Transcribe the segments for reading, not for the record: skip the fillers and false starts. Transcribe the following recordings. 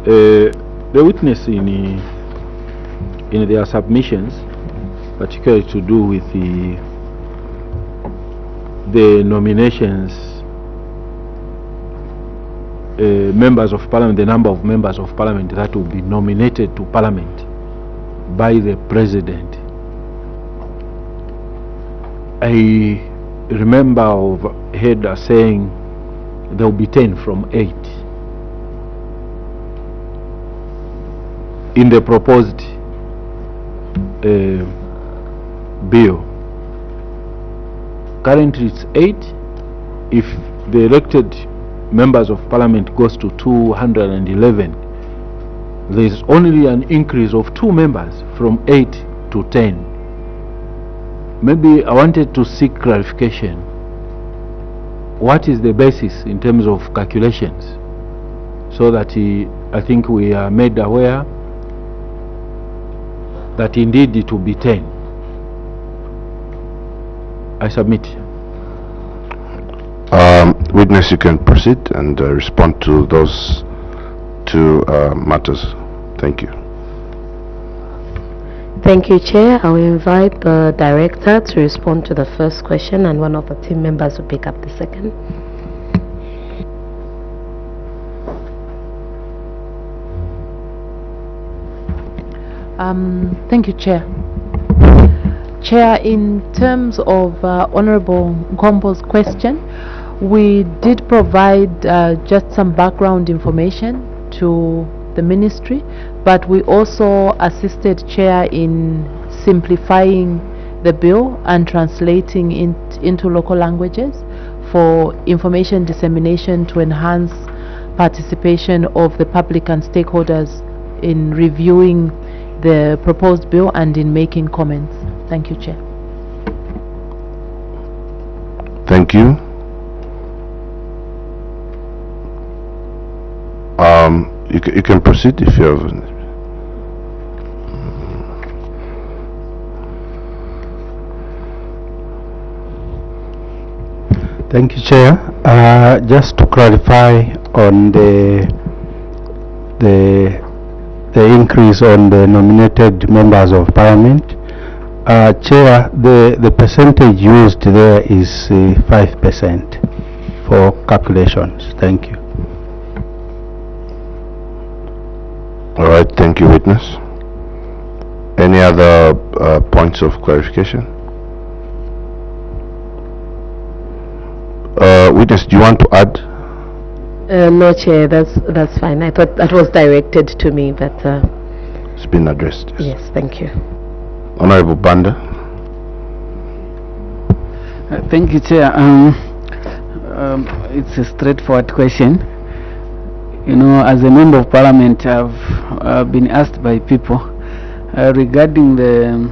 The witness in their submissions, particularly to do with the nominations, members of parliament, the number of members of parliament that will be nominated to parliament by the president. I remember of heard saying there will be 10 from 8 in the proposed bill. Currently it's 8. If the elected members of parliament goes to 211, there is only an increase of 2 members from 8 to 10. Maybe I wanted to seek clarification. What is the basis in terms of calculations, so that I think we are made aware that indeed it will be 10. I submit. Witness, you can proceed and respond to those 2 matters. Thank you. Thank you, Chair. I will invite the Director to respond to the first question, and one of the team members will pick up the second. Thank you, Chair. Chair, in terms of Honorable Nkombo's question, we did provide just some background information to the ministry, but we also assisted Chair in simplifying the bill and translating it into local languages for information dissemination to enhance participation of the public and stakeholders in reviewing the proposed bill and in making comments. Thank you, Chair. Thank you. You can proceed if you have. Thank you, Chair. Just to clarify on the increase on the nominated members of parliament, Chair, the percentage used there is 5% for calculations. Thank you. All right, thank you, witness. Any other points of clarification? Witness, do you want to add? No, Chair, that's fine. I thought that was directed to me, but It's been addressed. yes, thank you. Honorable Banda. Thank you, Chair. It's a straightforward question. You know, as a member of parliament, I've been asked by people regarding the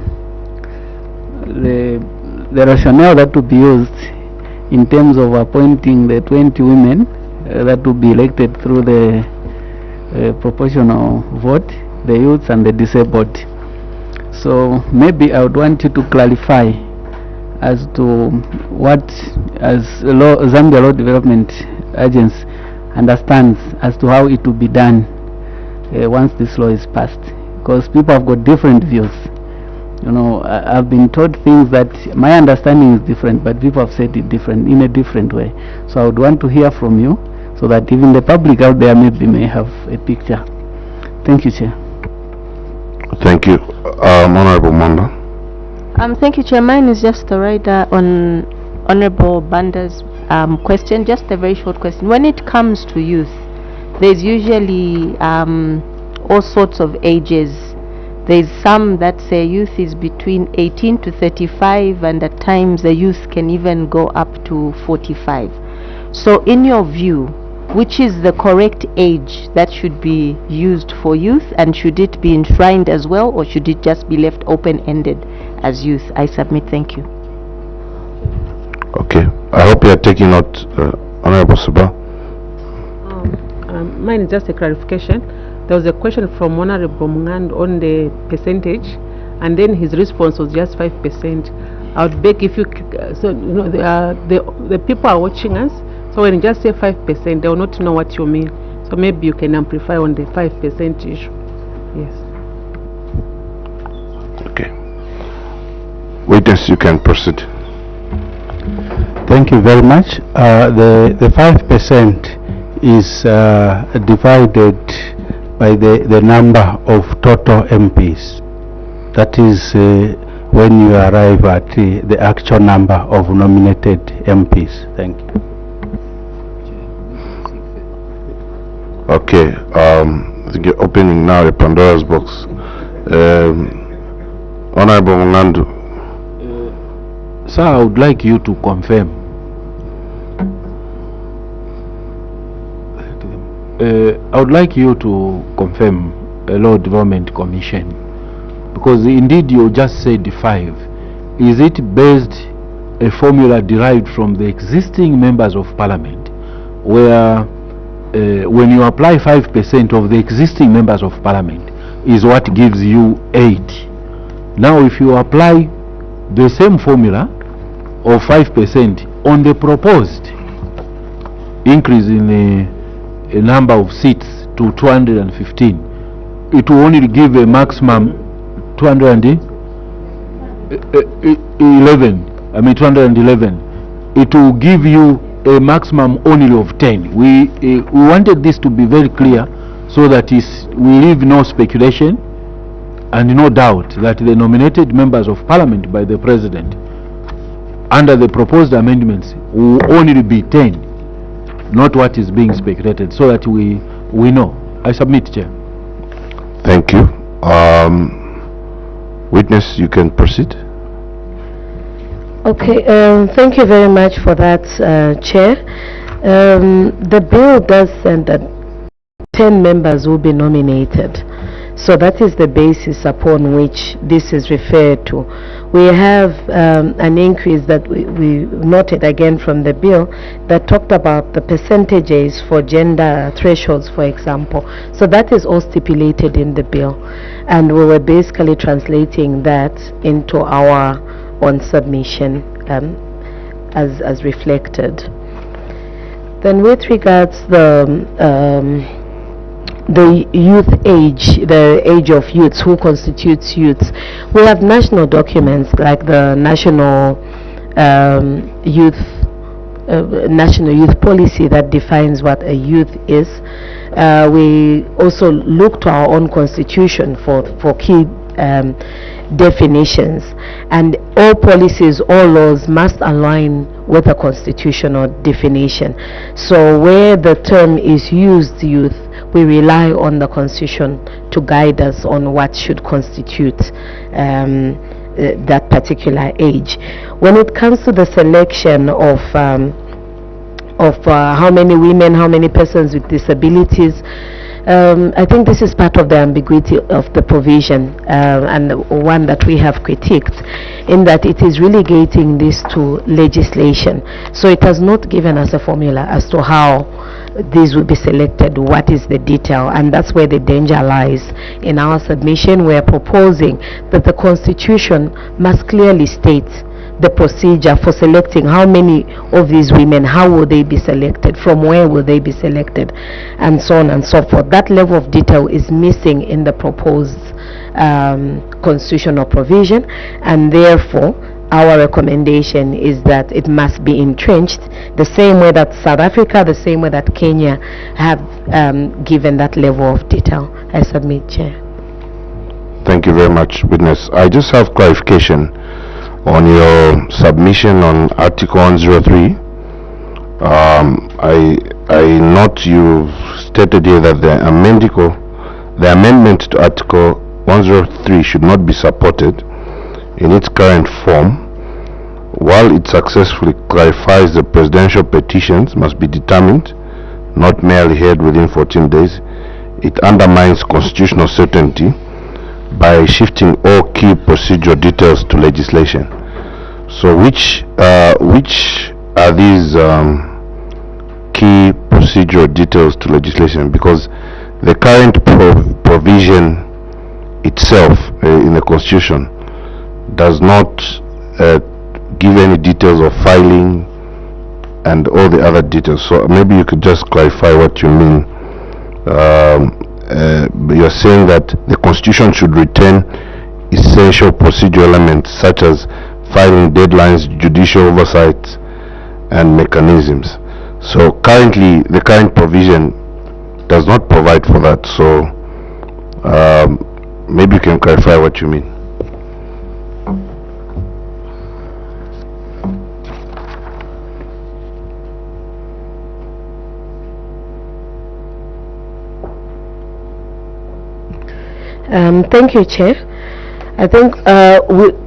rationale that will be used in terms of appointing the 20 women that will be elected through the proportional vote, the youths and the disabled. So maybe I would want you to clarify as to what, as Zambia Law Development Agency understands as to how it will be done once this law is passed, because people have got different views. You know, I've been told things that my understanding is different, but people have said it different in a different way. So I would want to hear from you, so that even the public out there maybe may have a picture. Thank you, Chair. Thank you. Honorable Manda. Thank you, Chair. Mine is just a rider on Honorable Banda's question, just a very short question. When it comes to youth, there's usually all sorts of ages. There's some that say youth is between 18 to 35, and at times the youth can even go up to 45. So in your view, which is the correct age that should be used for youth, and should it be enshrined as well, or should it just be left open-ended as youth? I submit. Thank you. Okay, I hope you are taking note, Honorable Sabah. Mine is just a clarification. There was a question from Honorable Mungand on the percentage, and then his response was just 5%. I would beg if you, so you know, the people are watching us, so when you just say 5%, they will not know what you mean. So maybe you can amplify on the 5% issue. Yes. Okay. Witness, you can proceed. Thank you very much. The 5% is divided by the number of total MPs. That is when you arrive at the actual number of nominated MPs. Thank you. Okay. I think you're opening now the Pandora's box. Honorable Mungandu. Sir, I would like you to confirm. I would like you to confirm a Law Development Commission, because indeed you just said 5. Is it based a formula derived from the existing members of Parliament, where when you apply 5% of the existing members of Parliament is what gives you 8? Now if you apply the same formula of 5% on the proposed increase in a number of seats to 215, it will only give a maximum 211. It will give you a maximum only of 10. We wanted this to be very clear, so that we leave no speculation and no doubt that the nominated members of Parliament by the President under the proposed amendments will only be 10, not what is being speculated, so that we know. I submit, Chair. Thank you. Witness, you can proceed. Okay, thank you very much for that, Chair. The bill does send that 10 members will be nominated. So that is the basis upon which this is referred to. We have an increase that we noted again from the bill that talked about the percentages for gender thresholds, for example. So that is all stipulated in the bill, and we were basically translating that into our own submission as reflected. Then with regards the youth age, the age of youths, who constitutes youths, we have national documents like the national youth policy that defines what a youth is. We also look to our own constitution for key definitions, and all policies, all laws must align with a constitutional definition. So where the term is used, youth, we rely on the constitution to guide us on what should constitute that particular age. When it comes to the selection of how many women, how many persons with disabilities, I think this is part of the ambiguity of the provision, and one that we have critiqued, in that it is relegating this to legislation. So it has not given us a formula as to how these will be selected, what is the detail, and that's where the danger lies. In our submission, we are proposing that the Constitution must clearly state the procedure for selecting how many of these women, how will they be selected, from where will they be selected, and so on and so forth. That level of detail is missing in the proposed constitutional provision, and therefore our recommendation is that it must be entrenched, the same way that South Africa, the same way that Kenya have given that level of detail. I submit, Chair. Thank you very much, Witness. I just have clarification on your submission on Article 103. I note you've stated here that the amendment to Article 103 should not be supported in its current form. While it successfully clarifies the presidential petitions must be determined, not merely heard within 14 days, it undermines constitutional certainty by shifting all key procedural details to legislation. So which are these key procedural details to legislation? Because the current provision itself in the Constitution does not give any details of filing and all the other details. So maybe you could just clarify what you mean you're saying that the constitution should retain essential procedural elements such as filing deadlines, judicial oversight, and mechanisms. So currently, the current provision does not provide for that. So maybe you can clarify what you mean. Thank you, Chair. I think,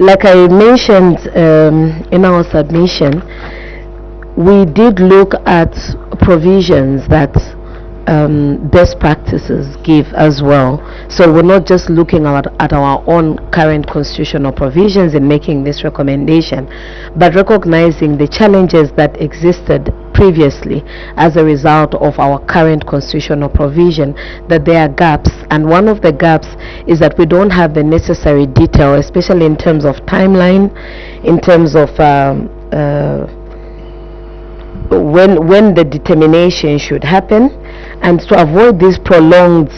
like I mentioned in our submission, we did look at provisions that best practices give as well. So we're not just looking at our own current constitutional provisions in making this recommendation, but recognizing the challenges that existed previously as a result of our current constitutional provision, that there are gaps, and one of the gaps is that we don't have the necessary detail, especially in terms of timeline, in terms of when the determination should happen, and to avoid these prolonged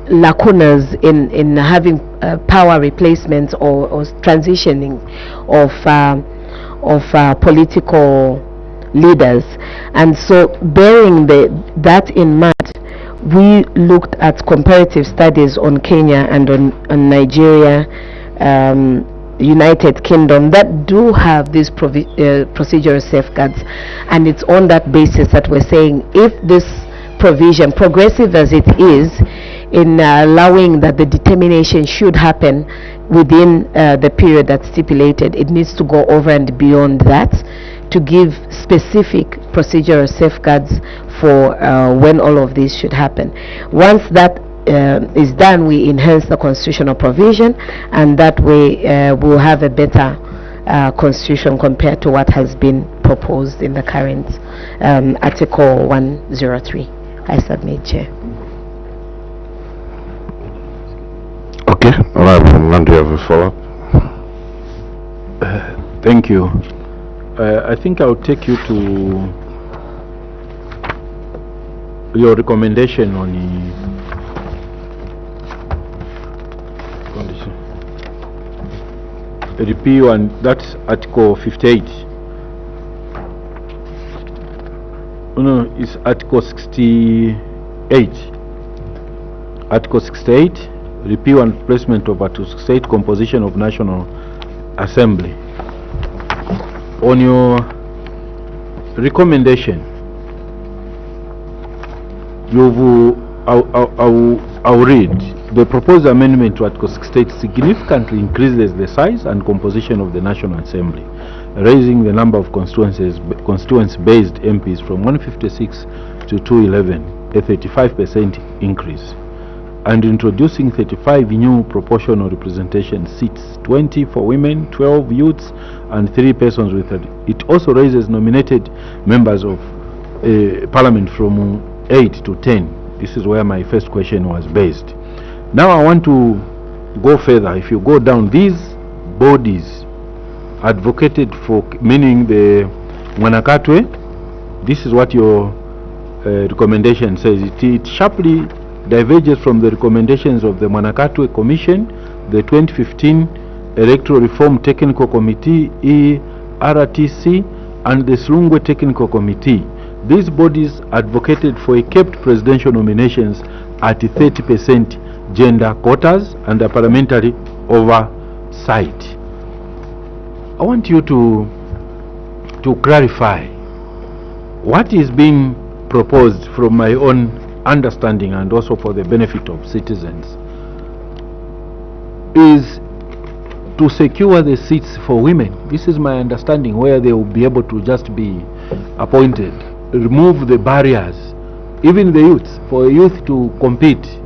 lacunas in having power replacements or transitioning of political leaders. And so bearing that in mind, we looked at comparative studies on Kenya and on Nigeria, United Kingdom, that do have these procedural safeguards, and it's on that basis that we're saying if this provision, progressive as it is, in allowing that the determination should happen within the period that's stipulated, it needs to go over and beyond that to give specific procedural safeguards for when all of this should happen. Once that is done, we enhance the constitutional provision, and that way we'll have a better constitution compared to what has been proposed in the current Article 103. I submit, Chair. Okay, do you have a follow-up? Thank you. I think I'll take you to your recommendation on the repeal, and that's Article 58. No, it's Article 68. Article 68, repeal and replacement of Article 68, composition of National Assembly. On your recommendation, I'll read. The proposed amendment to Article 68 significantly increases the size and composition of the National Assembly, raising the number of constituency-based MPs from 156 to 211, a 35% increase, and introducing 35 new proportional representation seats, 20 for women, 12 youths, and 3 persons with it. It also raises nominated members of Parliament from 8 to 10. This is where my first question was based. Now I want to go further. If you go down, these bodies advocated for, meaning the Mwanakatwe, this is what your recommendation says. It sharply diverges from the recommendations of the Mwanakatwe Commission, the 2015 Electoral Reform Technical Committee, ERTC, and the Slungwe Technical Committee. These bodies advocated for a kept presidential nominations at 30% gender quotas and a parliamentary oversight. I want you to clarify what is being proposed from my own understanding and also for the benefit of citizens is to secure the seats for women. This is my understanding, where they will be able to just be appointed, remove the barriers, even the youths, for a youth to compete.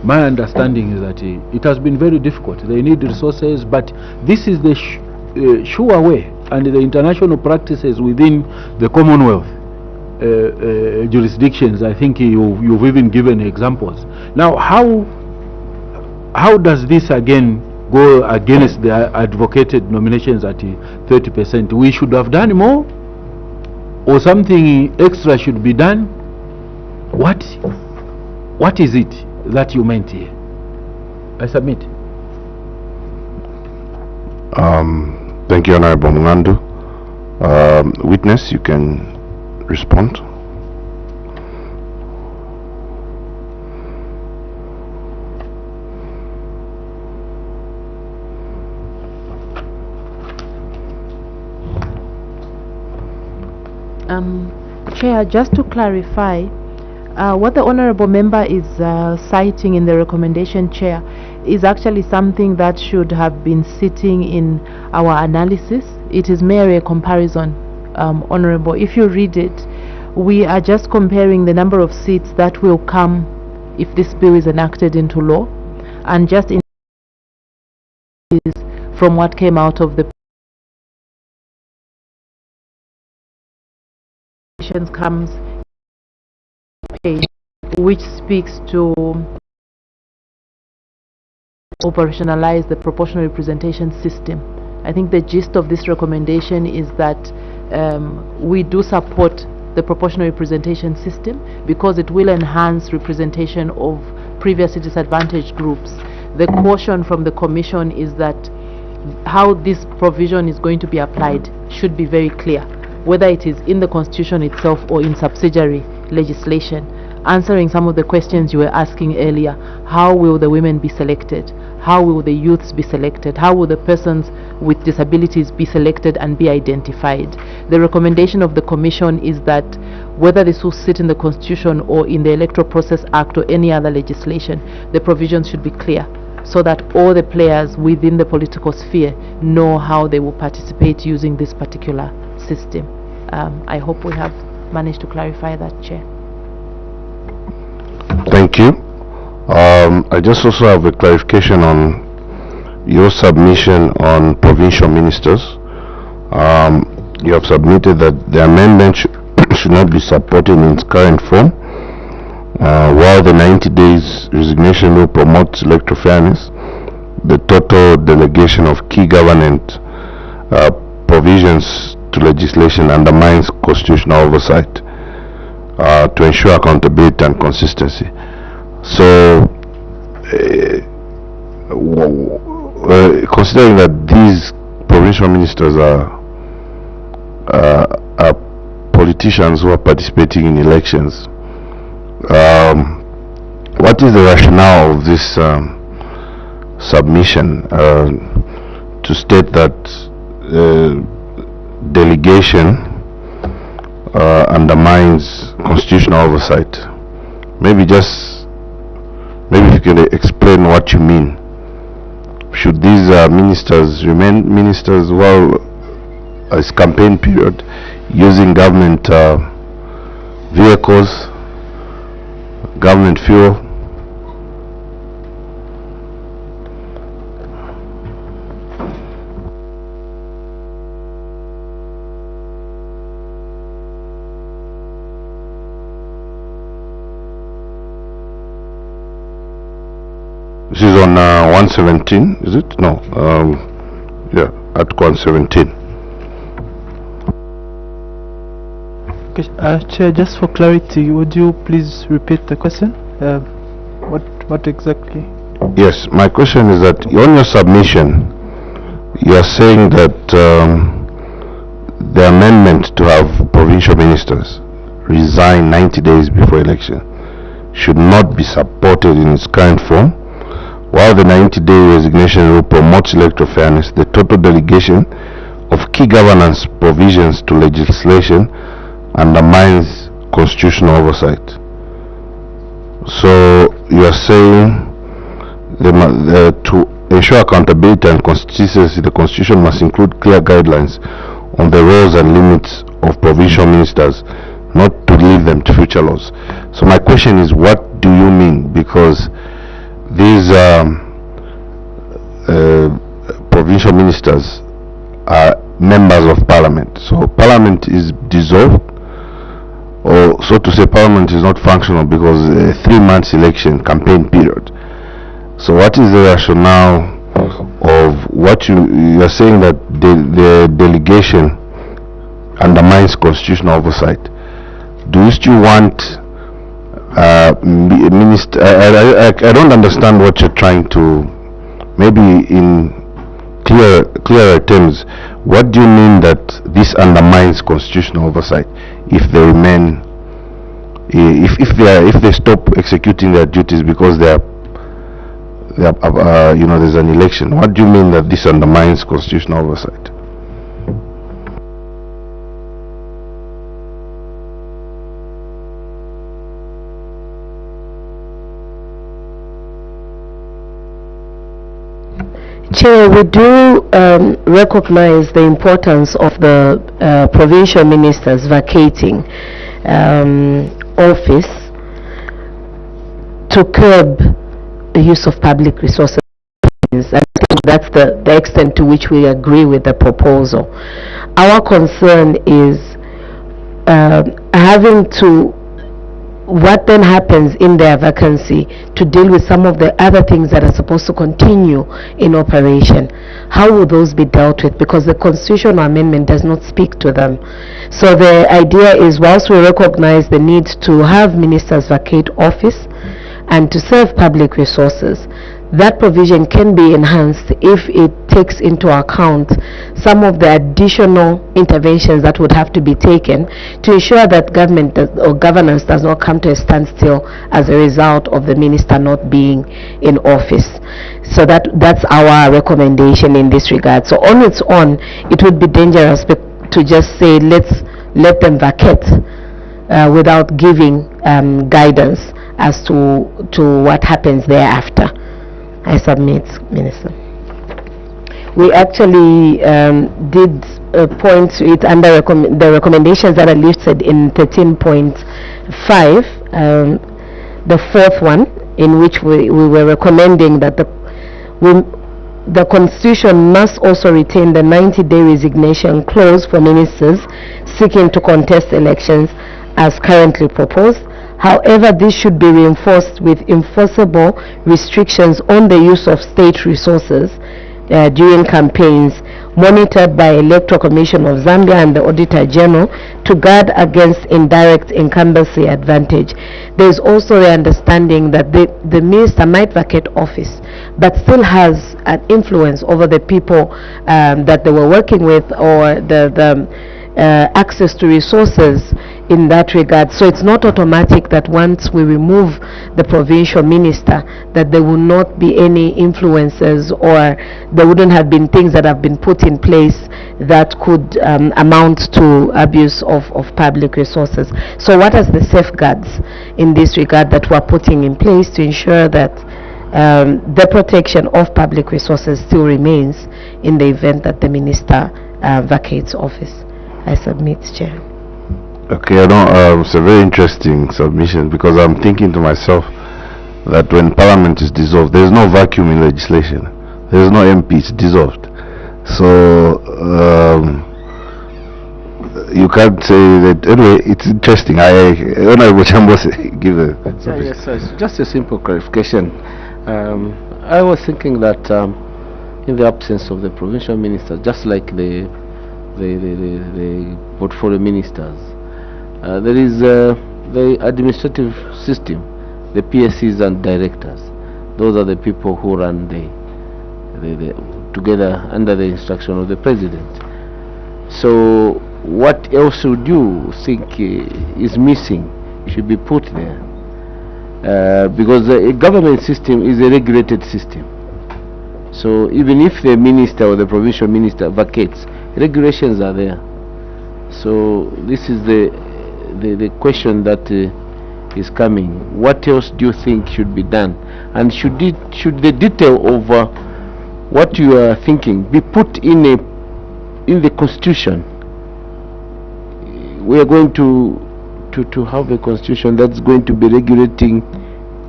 My understanding is that it has been very difficult. They need resources, but this is the sure way, and the international practices within the Commonwealth jurisdictions. I think you've even given examples. Now, how does this again go against the advocated nominations at 30%? We should have done more, or something extra should be done? What is it that you meant here? I submit. Thank you, Honorable Mungandu. Witness, you can respond. Chair, just to clarify, what the honorable member is citing in the recommendation, Chair, is actually something that should have been sitting in our analysis. It is merely a comparison, honorable. If you read it, we are just comparing the number of seats that will come if this bill is enacted into law, and just in from what came out of the comes page, which speaks to operationalize the proportional representation system. I think the gist of this recommendation is that we do support the proportional representation system because it will enhance representation of previously disadvantaged groups. The caution from the Commission is that how this provision is going to be applied should be very clear, whether it is in the Constitution itself or in subsidiary legislation. Answering some of the questions you were asking earlier, how will the women be selected? How will the youths be selected? How will the persons with disabilities be selected and be identified? The recommendation of the Commission is that whether this will sit in the Constitution or in the Electoral Process Act or any other legislation, the provisions should be clear so that all the players within the political sphere know how they will participate using this particular system. I hope we have managed to clarify that, Chair. Thank you. I just also have a clarification on your submission on provincial ministers. You have submitted that the amendment should not be supported in its current form, while the 90 days resignation will promote electoral fairness. The total delegation of key government provisions to legislation undermines constitutional oversight to ensure accountability and consistency. So, considering that these provincial ministers are politicians who are participating in elections, what is the rationale of this submission to state that delegation undermines constitutional oversight? Maybe if you can explain what you mean. Should these ministers remain ministers while it's campaign period, using government vehicles, government fuel? This is on 117, is it? No. Yeah, Article 117. Okay, Chair, just for clarity, would you please repeat the question? What exactly? Yes, my question is that on your submission, you are saying that the amendment to have provincial ministers resign 90 days before election should not be supported in its current form. While the 90-day resignation rule promotes electoral fairness, the total delegation of key governance provisions to legislation undermines constitutional oversight. So you are saying to ensure accountability and consistency, the Constitution must include clear guidelines on the roles and limits of provincial ministers, not to leave them to future laws. So my question is, what do you mean? Because these provincial ministers are members of Parliament. So Parliament is dissolved, or so to say, Parliament is not functional because a 3 months election campaign period. So what is the rationale of what you are saying, that the delegation undermines constitutional oversight. Do you still want minister? I don't understand what you're trying to. Maybe in clearer terms, what do you mean that this undermines constitutional oversight if they remain, if they stop executing their duties because there's an election? What do you mean that this undermines constitutional oversight? Chair, we do recognize the importance of the provincial ministers vacating office to curb the use of public resources. And I think that's the extent to which we agree with the proposal. Our concern is having to, what then happens in their vacancy to deal with some of the other things that are supposed to continue in operation. How will those be dealt with? Because the constitutional amendment does not speak to them. So the idea is, whilst we recognize the need to have ministers vacate office and to serve public resources, that provision can be enhanced if it takes into account some of the additional interventions that would have to be taken to ensure that government or governance does not come to a standstill as a result of the minister not being in office. So that's our recommendation in this regard. So on its own, it would be dangerous to just say let them vacate without giving guidance as to what happens thereafter. I submit, Minister. We actually did point to it under the recommendations that are listed in 13.5, the fourth one, in which we were recommending that the Constitution must also retain the 90-day resignation clause for ministers seeking to contest elections as currently proposed. However, this should be reinforced with enforceable restrictions on the use of state resources during campaigns, monitored by Electoral Commission of Zambia and the Auditor General to guard against indirect incumbency advantage. There is also the understanding that the minister might vacate office, but still has an influence over the people that they were working with, or the access to resources in that regard. So it's not automatic that once we remove the provincial minister that there will not be any influences, or there wouldn't have been things that have been put in place that could amount to abuse of public resources. So what are the safeguards in this regard that we're putting in place to ensure that the protection of public resources still remains in the event that the minister vacates office? I submit, Chair. Okay, it's a very interesting submission, because I'm thinking to myself that when Parliament is dissolved, there is no vacuum in legislation. There is no MP, it's dissolved. So you can't say that. Anyway, it's interesting. Honorable Chambers, give a submission. Yes, sir. Just a simple clarification. I was thinking that in the absence of the provincial minister, just like the portfolio ministers, there is the administrative system, the PSCs and directors. Those are the people who run the together under the instruction of the president. So what else would you think is missing, should be put there? Because a government system is a regulated system. So even if the minister or the provincial minister vacates, regulations are there. So this is the question that is coming. What else do you think should be done? And should the detail of what you are thinking be put in the Constitution? We are going to have a Constitution that's going to be regulating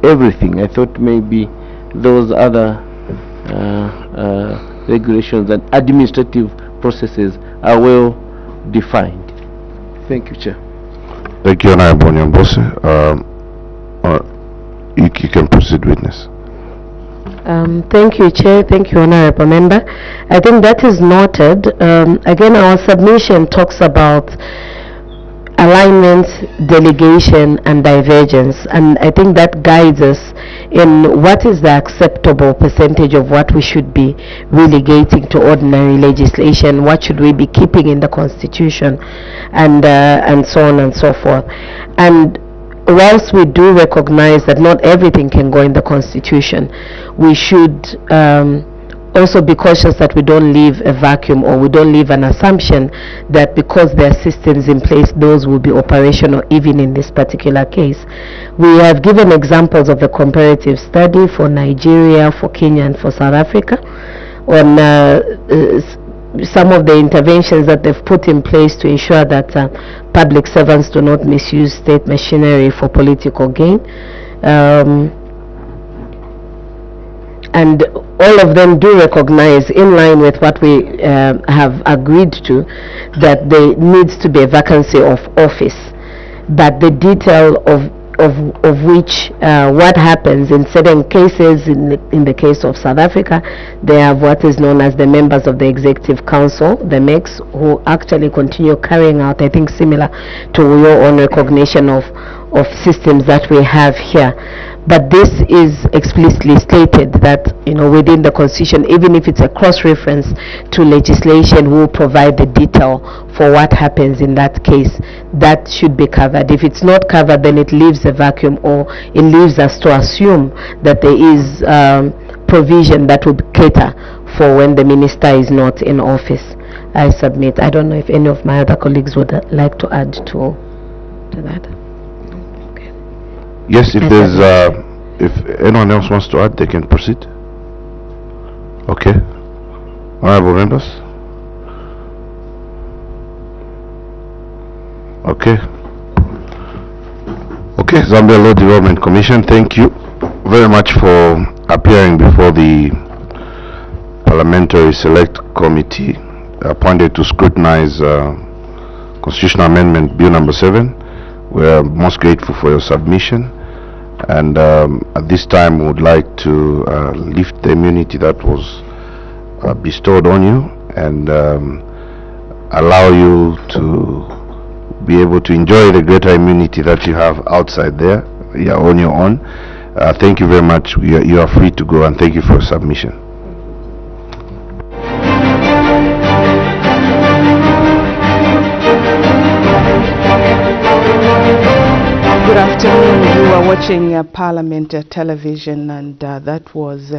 everything. I thought maybe those other regulations and administrative processes are well defined. Thank you, Chair. Thank you, Honorable Nyambose. You can proceed, witness. Thank you, Chair. Thank you, Honorable Member. I think that is noted. Again, our submission talks about alignment, delegation, and divergence, and I think that guides us in what is the acceptable percentage of what we should be relegating to ordinary legislation, what should we be keeping in the Constitution, and so on and so forth. And whilst we do recognize that not everything can go in the Constitution, we should also be cautious that we don't leave a vacuum, or we don't leave an assumption that because there are systems in place, those will be operational even in this particular case. We have given examples of the comparative study for Nigeria, for Kenya, and for South Africa on some of the interventions that they've put in place to ensure that public servants do not misuse state machinery for political gain. And all of them do recognize, in line with what we have agreed to, that there needs to be a vacancy of office, but the detail of which what happens in certain cases, in the case of South Africa, they have what is known as the members of the Executive Council, the MEX, who actually continue carrying out, I think, similar to your own recognition of systems that we have here. But this is explicitly stated that, within the Constitution, even if it's a cross-reference to legislation, we'll provide the detail for what happens in that case. That should be covered. If it's not covered, then it leaves a vacuum, or it leaves us to assume that there is provision that will cater for when the minister is not in office. I submit. I don't know if any of my other colleagues would like to add to that. Yes, if there's if anyone else wants to add, they can proceed. Okay. Honorable members. Okay. Okay, Zambia Law Development Commission, thank you very much for appearing before the Parliamentary Select Committee appointed to scrutinize Constitutional Amendment Bill number 7. We are most grateful for your submission. And at this time we would like to lift the immunity that was bestowed on you, and allow you to be able to enjoy the greater immunity that you have outside there. You are on your own. Thank you very much. You are free to go, and thank you for your submission. Good afternoon. You are watching Parliament Television, and that was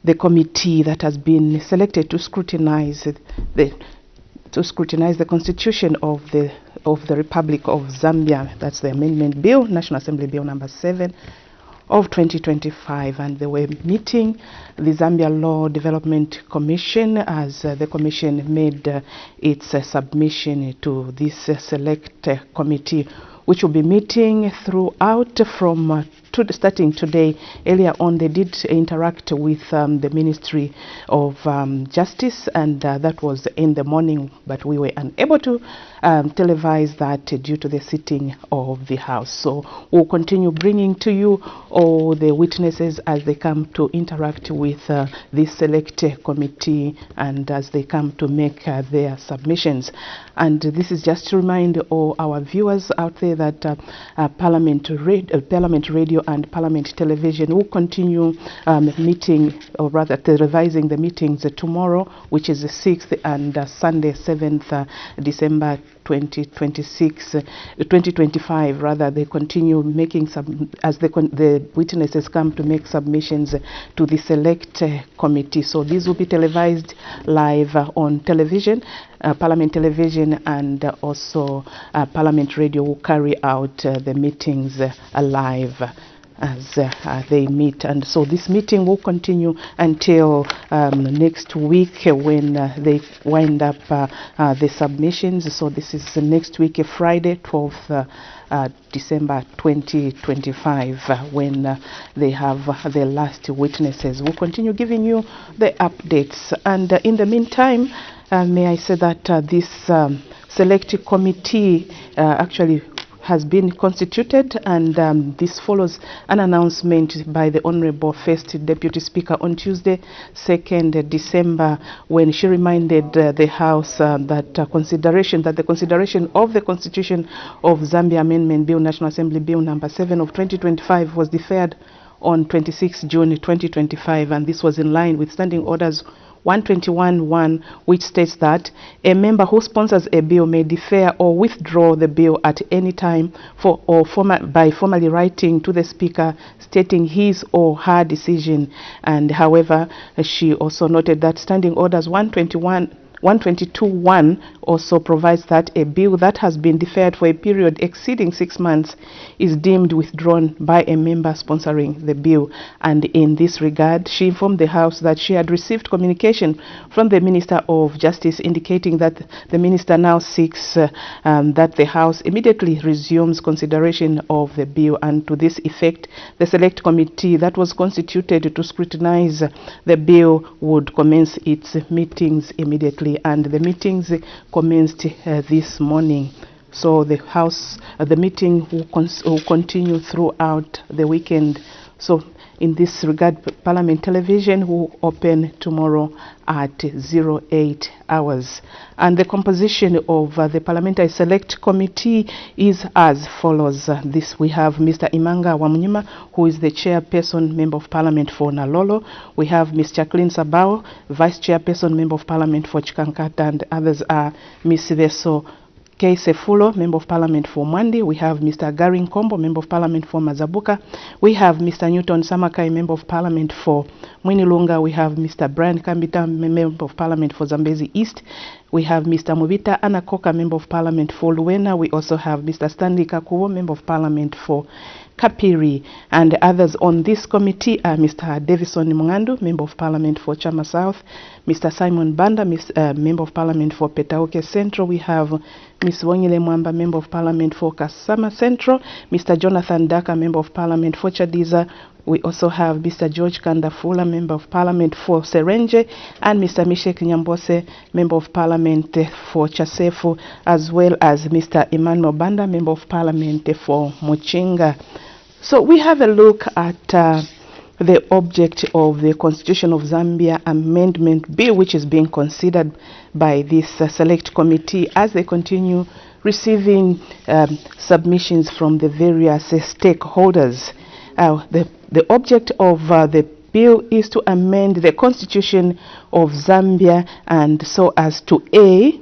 the committee that has been selected to scrutinize the Constitution of the Republic of Zambia. That's the Amendment Bill, National Assembly Bill number 7 of 2025, and they were meeting the Zambia Law Development Commission as the Commission made its submission to this select committee, which will be meeting throughout from starting today. Earlier on, they did interact with the Ministry of Justice, and that was in the morning, but we were unable to televise that due to the sitting of the House. So we'll continue bringing to you all the witnesses as they come to interact with this select committee, and as they come to make their submissions. And this is just to remind all our viewers out there that Parliament Radio and Parliament Television will continue meeting, or rather revising the meetings tomorrow, which is the 6th, and Sunday 7th December 2025 rather. They continue making as the witnesses come to make submissions to the select committee. So these will be televised live on television, Parliament Television, and also Parliament Radio will carry out the meetings live as they meet. And so this meeting will continue until next week, when they wind up the submissions. So this is next week, Friday 12th December 2025, when they have their last witnesses. We'll continue giving you the updates, and in the meantime, may I say that this select committee actually has been constituted, and this follows an announcement by the Honorable First Deputy Speaker on Tuesday, 2nd December, when she reminded the House that the consideration of the Constitution of Zambia Amendment Bill, National Assembly Bill number 7 of 2025 was deferred on 26 June 2025, and this was in line with Standing Orders 121.1, which states that a member who sponsors a bill may defer or withdraw the bill at any time by formally writing to the Speaker stating his or her decision. And however, she also noted that Standing Orders 122.1 also provides that a bill that has been deferred for a period exceeding 6 months is deemed withdrawn by a member sponsoring the bill. And in this regard, she informed the House that she had received communication from the Minister of Justice indicating that the Minister now seeks that the House immediately resumes consideration of the bill, and to this effect, the Select Committee that was constituted to scrutinize the bill would commence its meetings immediately, and the meetings commenced this morning. So the meeting will continue throughout the weekend. So in this regard, Parliament Television will open tomorrow at 08 hours. And the composition of the Parliamentary Select Committee is as follows. We have Mr. Imanga Wamunyima, who is the Chairperson, Member of Parliament for Nalolo. We have Ms. Jacqueline Sabao, Vice Chairperson, Member of Parliament for Chikankata, and others are Ms. Veso K. Sefulo, Member of Parliament for Mwandi. We have Mr. Garin Kombo, Member of Parliament for Mazabuka. We have Mr. Newton Samakai, Member of Parliament for Mwinilunga. We have Mr. Brian Kambita, Member of Parliament for Zambezi East. We have Mr. Mubita Anakoka, Member of Parliament for Luena. We also have Mr. Stanley Kakuo, Member of Parliament for Kapiri. And others on this committee are Mr. Davison Mungandu, Member of Parliament for Chama South, Mr. Simon Banda, Member of Parliament for Petauke Central. We have Ms. Wongile Mwamba, Member of Parliament for Kasama Central, Mr. Jonathan Daka, Member of Parliament for Chadiza. We also have Mr. George Kandafula, Member of Parliament for Serenje, and Mr. Mishek Nyambose, Member of Parliament for Chasefu, as well as Mr. Emmanuel Banda, Member of Parliament for Muchinga. So we have a look at the object of the Constitution of Zambia Amendment Bill, which is being considered by this Select Committee as they continue receiving submissions from the various stakeholders. The object of the bill is to amend the Constitution of Zambia, and so as to A,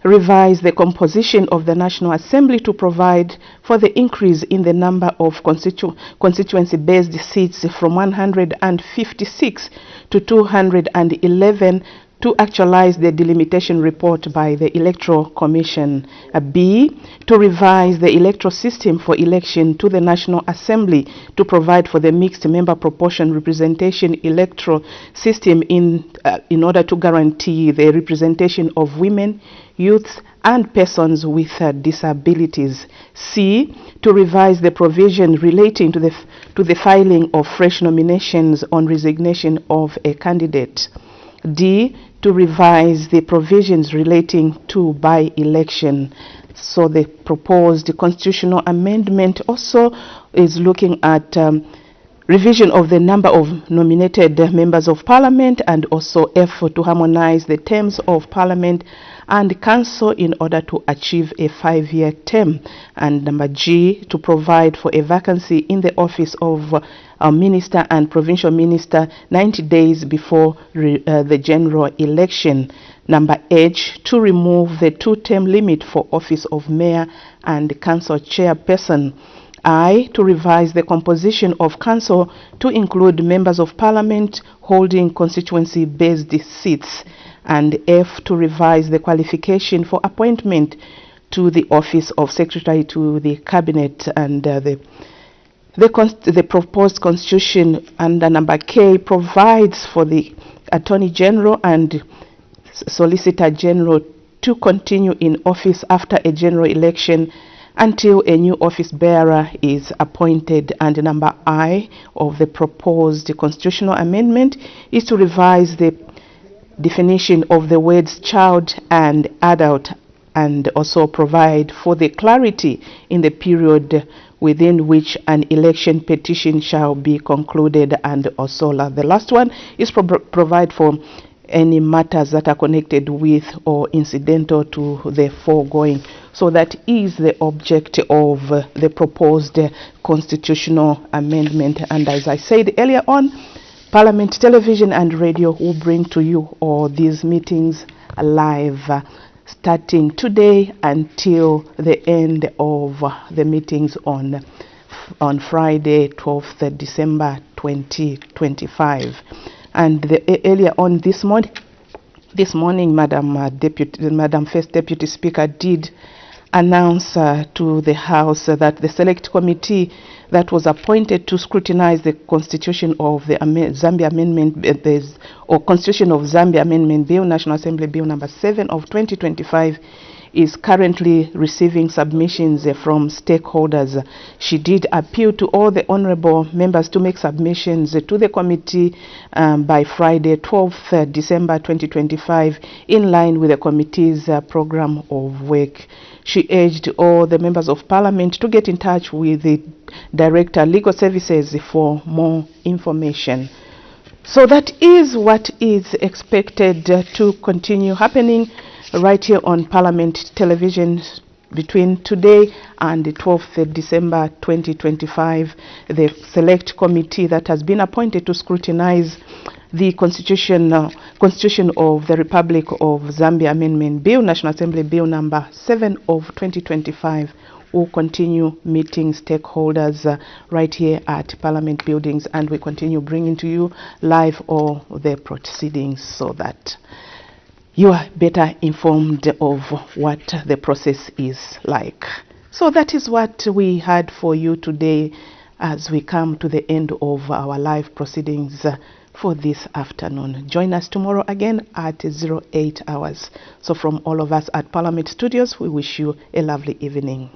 revise the composition of the National Assembly to provide for the increase in the number of constituency-based seats from 156 to 211 to actualize the delimitation report by the Electoral Commission. B, to revise the electoral system for election to the National Assembly to provide for the mixed member proportion representation electoral system in order to guarantee the representation of women, youths, and persons with disabilities. C, to revise the provision relating to the filing of fresh nominations on resignation of a candidate. D, to revise the provisions relating to by-election. So the proposed constitutional amendment also is looking at revision of the number of nominated members of Parliament, and also effort to harmonize the terms of Parliament and Council in order to achieve a 5-year term. And number G, to provide for a vacancy in the office of a minister and provincial minister 90 days before the general election. Number H, to remove the 2-term limit for office of mayor and council chairperson. I, to revise the composition of council to include members of Parliament holding constituency-based seats. And F, to revise the qualification for appointment to the office of Secretary to the Cabinet. And the proposed constitution under number K provides for the Attorney General and Solicitor General to continue in office after a general election until a new office bearer is appointed. And number I of the proposed constitutional amendment is to revise the definition of the words child and adult and also provide for the clarity in the period within which an election petition shall be concluded, and also the last one is provide for any matters that are connected with or incidental to the foregoing. So that is the object of the proposed constitutional amendment. And as I said earlier on, Parliament Television and Radio will bring to you all these meetings live, starting today until the end of the meetings on Friday, 12th December 2025. And earlier on this morning, Madam First Deputy Speaker did announce to the House that the Select Committee that was appointed to scrutinize the Constitution of the Zambia Amendment, or Constitution of Zambia Amendment Bill, National Assembly Bill number 7 of 2025, is currently receiving submissions from stakeholders. She did appeal to all the honorable members to make submissions to the committee by Friday, 12th December 2025, in line with the committee's program of work. She urged all the members of Parliament to get in touch with the Director Legal Services for more information. So that is what is expected to continue happening right here on Parliament Television between today and the 12th December 2025. The Select Committee that has been appointed to scrutinize the Constitution of the Republic of Zambia Amendment Bill, National Assembly Bill number 7 of 2025, will continue meeting stakeholders right here at Parliament buildings, and we continue bringing to you live all the proceedings so that you are better informed of what the process is like. So that is what we had for you today as we come to the end of our live proceedings for this afternoon. Join us tomorrow again at 08 hours. So from all of us at Parliament Studios, we wish you a lovely evening.